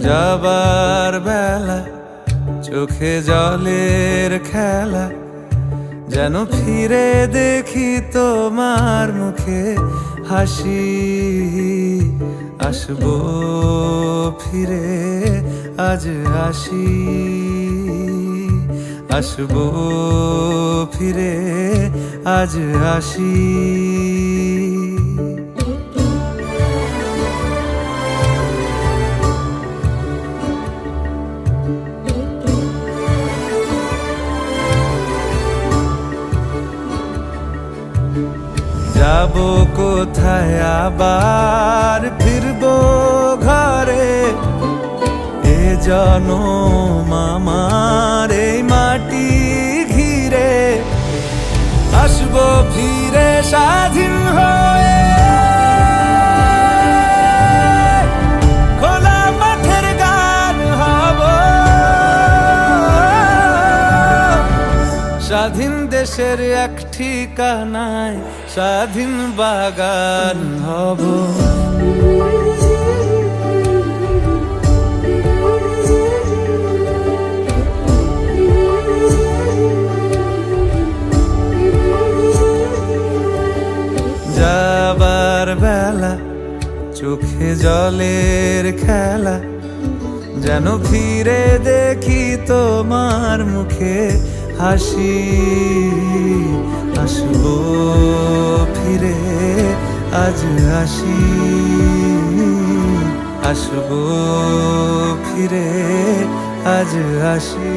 যাবার বেলা চোখে জলের খেলা, যেন ফিরে দেখি তোমার মুখে হাসি। আসবো ফিরে আজ আসি, আসবো ফিরে আজ আসি। যাবো কোথায় আবার ফিরবো ঘরে, এ জনম আমার এই মাটি ঘিরে। আসবো ফিরে স্বাধীন হয়ে, খোলা মাঠের গান হব, স্বাধীন দেশের এক ঠিকানায় স্বাধীন বাগান হব। যাবার বেলা চোখে জলের খেলা, যেন ফিরে দেখি তোমার মুখে হাসি। আসবো ফিরে আজ আসি, আসবো ফিরে আজ আসি।